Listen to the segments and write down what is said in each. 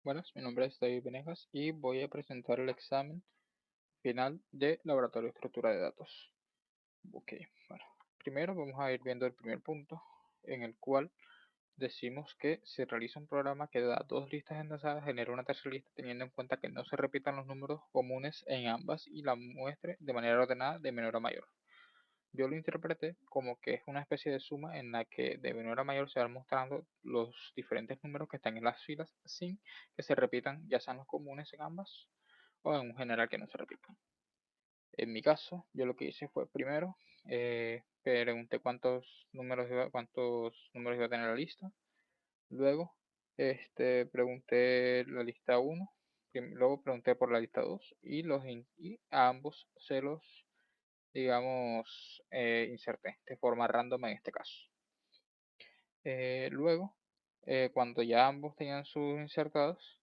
Buenas, mi nombre es David Venegas y voy a presentar el examen final de Laboratorio de Estructura de Datos. Ok, bueno, primero vamos a ir viendo el primer punto, en el cual decimos que se realiza un programa que da dos listas enlazadas, genera una tercera lista teniendo en cuenta que no se repitan los números comunes en ambas y la muestre de manera ordenada de menor a mayor. Yo lo interpreté como que es una especie de suma en la que de menor a mayor se van mostrando los diferentes números que están en las filas sin que se repitan, ya sean los comunes en ambas o en un general que no se repitan. En mi caso, yo lo que hice fue primero pregunté cuántos números iba a tener la lista. Luego pregunté la lista 1, luego pregunté por la lista 2 y a ambos se los, digamos, inserté de forma random en este caso. Luego, cuando ya ambos tenían sus insertados,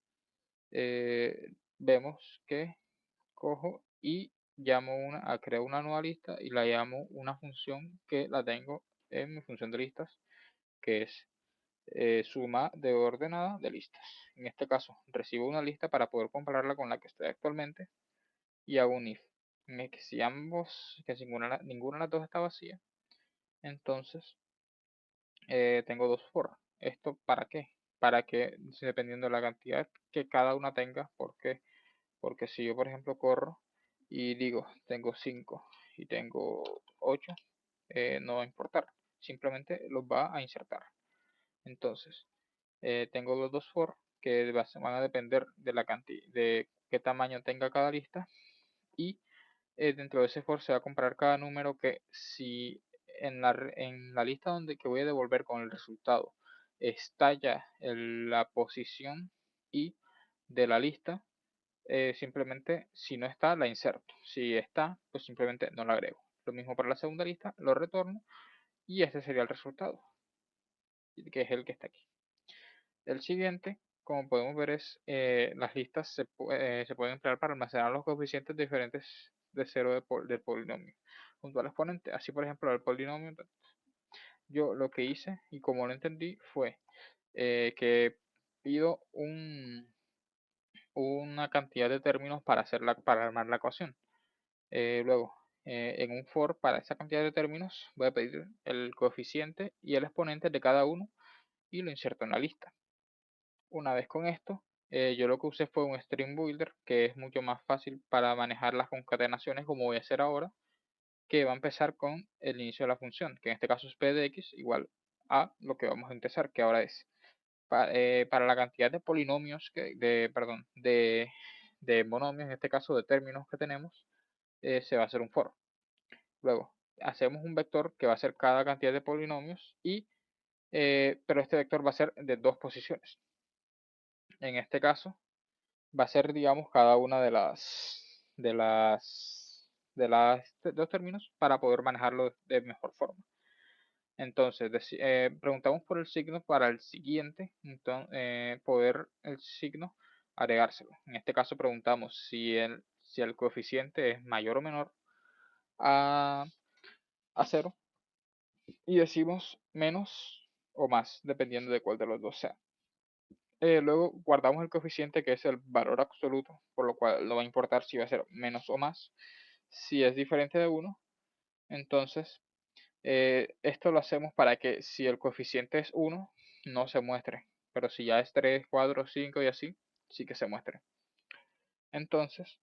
vemos que cojo y creo una nueva lista y la llamo una función que la tengo en mi función de listas, que es suma de ordenada de listas. En este caso, recibo una lista para poder compararla con la que estoy actualmente y hago un if. Si ninguna de las dos está vacía, entonces tengo dos for. ¿Esto para qué? Para que, dependiendo de la cantidad que cada una tenga, porque si yo, por ejemplo, corro y digo, tengo 5 y tengo 8, no va a importar. Simplemente los va a insertar. Entonces, tengo los dos for que van a depender de la cantidad, de qué tamaño tenga cada lista y dentro de ese for se va a comparar cada número que si en la lista que voy a devolver con el resultado está ya en la posición y de la lista, simplemente si no está la inserto. Si está, pues simplemente no la agrego. Lo mismo para la segunda lista, lo retorno y este sería el resultado, que es el que está aquí. El siguiente, como podemos ver, es las listas se pueden emplear para almacenar los coeficientes diferentes de cero del polinomio junto al exponente. Así, por ejemplo, el polinomio, yo lo que hice y como lo entendí fue que pido una cantidad de términos para armar la ecuación. Luego, en un for para esa cantidad de términos voy a pedir el coeficiente y el exponente de cada uno y lo inserto en la lista. Una vez con esto, yo lo que usé fue un string builder, que es mucho más fácil para manejar las concatenaciones como voy a hacer ahora, que va a empezar con el inicio de la función, que en este caso es p de x igual a lo que vamos a empezar, que ahora es para la cantidad de polinomios, de monomios, en este caso de términos que tenemos, se va a hacer un for. Luego, hacemos un vector que va a ser cada cantidad de polinomios, pero este vector va a ser de dos posiciones. En este caso, va a ser, digamos, cada una de los términos para poder manejarlo de mejor forma. Entonces, preguntamos por el signo para el siguiente, entonces, poder el signo agregárselo. En este caso preguntamos si el coeficiente es mayor o menor a 0 y decimos menos o más, dependiendo de cuál de los dos sea. Luego guardamos el coeficiente que es el valor absoluto, por lo cual no va a importar si va a ser menos o más. Si es diferente de 1, entonces esto lo hacemos para que si el coeficiente es 1, no se muestre. Pero si ya es 3, 4, 5 y así, sí que se muestre. Entonces,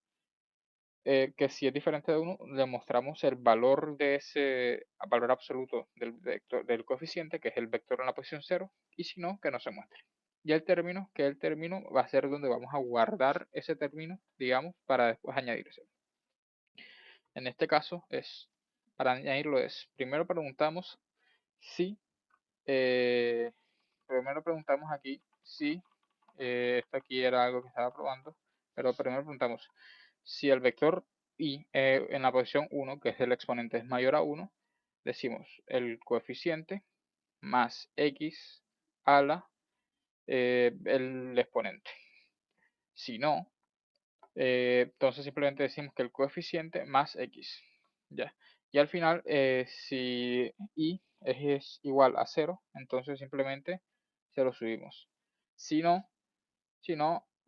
que si es diferente de 1, le mostramos el valor de ese valor absoluto del coeficiente, que es el vector en la posición 0, y si no, que no se muestre. Y el término, que el término va a ser donde vamos a guardar ese término, digamos, para después añadirse. En este caso para añadirlo primero preguntamos si, primero preguntamos aquí si, esto aquí era algo que estaba probando, pero primero preguntamos si el vector y en la posición 1, que es el exponente, es mayor a 1, decimos el coeficiente más x a el exponente. Si no, entonces simplemente decimos que el coeficiente más x. Ya. Y al final, si y es igual a 0, entonces simplemente se lo subimos. Si no,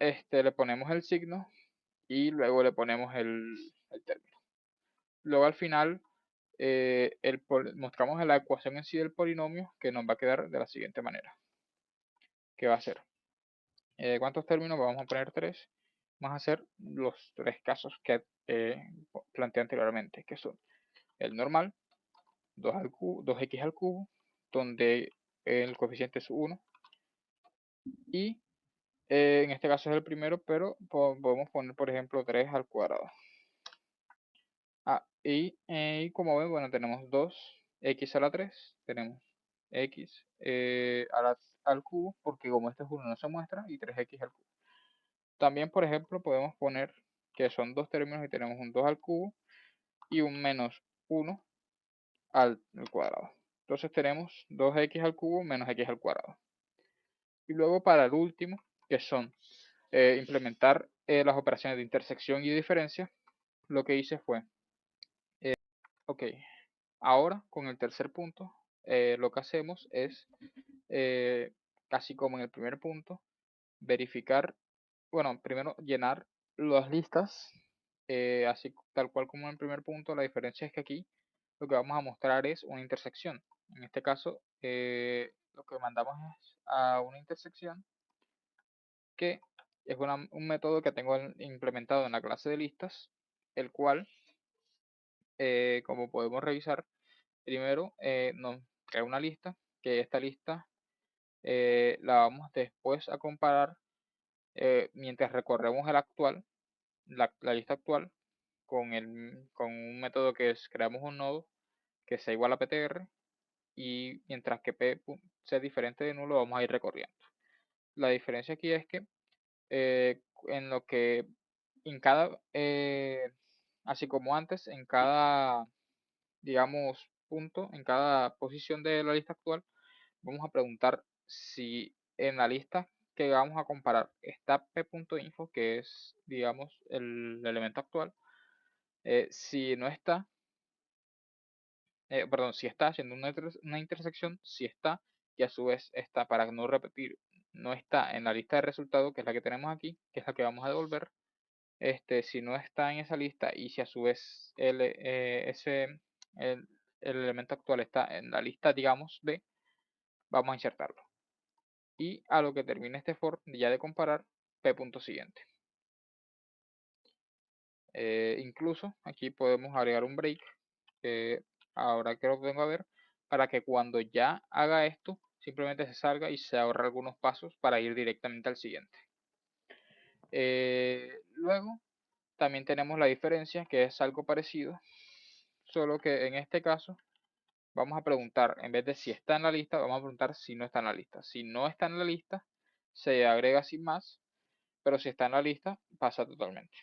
le ponemos el signo y luego le ponemos el término. Luego al final mostramos la ecuación en sí del polinomio, que nos va a quedar de la siguiente manera, que va a ser, ¿cuántos términos? Vamos a poner 3. Vamos a hacer los 3 casos que planteé anteriormente, que son el normal, 2x al cubo, donde el coeficiente es 1, y en este caso es el primero, pero podemos poner, por ejemplo, 3 al cuadrado. Y como ven, bueno, tenemos 2x a la 3, tenemos x al cubo, porque como este es 1 no se muestra, y 3x al cubo. También, por ejemplo, podemos poner que son dos términos y tenemos un 2 al cubo y un menos 1 al cuadrado. Entonces tenemos 2x al cubo menos x al cuadrado. Y luego para el último, que son implementar las operaciones de intersección y diferencia, lo que hice fue, ok, ahora con el tercer punto, lo que hacemos es, casi como en el primer punto, verificar, bueno, primero llenar las listas, así tal cual como en el primer punto. La diferencia es que aquí lo que vamos a mostrar es una intersección. En este caso, lo que mandamos es a una intersección, que es un método que tengo implementado en la clase de listas, el cual, como podemos revisar, primero nos crea una lista, que esta lista la vamos después a comparar mientras recorremos el actual, la lista actual, con un método que es creamos un nodo que sea igual a ptr, y mientras que p sea diferente de nulo vamos a ir recorriendo. La diferencia aquí es que en lo que en cada, así como antes, en cada, digamos, punto, en cada posición de la lista actual, vamos a preguntar si en la lista que vamos a comparar está p.info, que es, digamos, el elemento actual. Si no está, perdón, si está haciendo una intersección, si está, y a su vez está, para no repetir, no está en la lista de resultados, que es la que tenemos aquí, que es la que vamos a devolver. Si no está en esa lista y si a su vez el, el elemento actual está en la lista, digamos, B, vamos a insertarlo. Y a lo que termine este for, ya de comparar, p.siguiente. Incluso aquí podemos agregar un break, ahora que lo vengo a ver, para que cuando ya haga esto, simplemente se salga y se ahorra algunos pasos para ir directamente al siguiente. Luego también tenemos la diferencia, que es algo parecido, solo que en este caso vamos a preguntar, en vez de si está en la lista, vamos a preguntar si no está en la lista. Si no está en la lista, se agrega sin más, pero si está en la lista, pasa totalmente.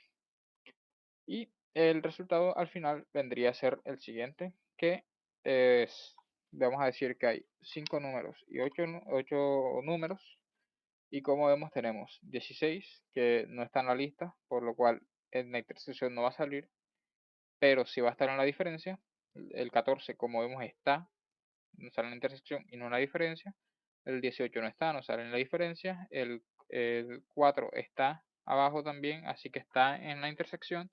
Y el resultado al final vendría a ser el siguiente, que es, vamos a decir que hay 5 números y 8 números, y como vemos tenemos 16 que no está en la lista, por lo cual en la intersección no va a salir, pero sí va a estar en la diferencia. El 14, como vemos, está, no sale en la intersección y no en la diferencia. El 18 no está, no sale en la diferencia. El 4 está abajo también, así que está en la intersección.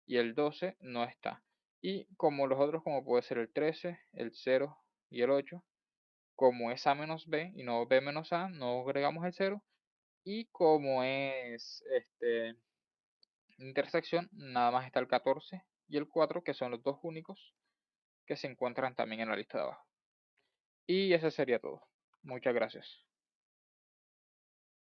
Y el 12 no está. Y como los otros, como puede ser el 13, el 0 y el 8, como es a menos b y no b menos a, no agregamos el 0. Y como es intersección, nada más está el 14 y el 4, que son los dos únicos que se encuentran también en la lista de abajo. Y eso sería todo. Muchas gracias.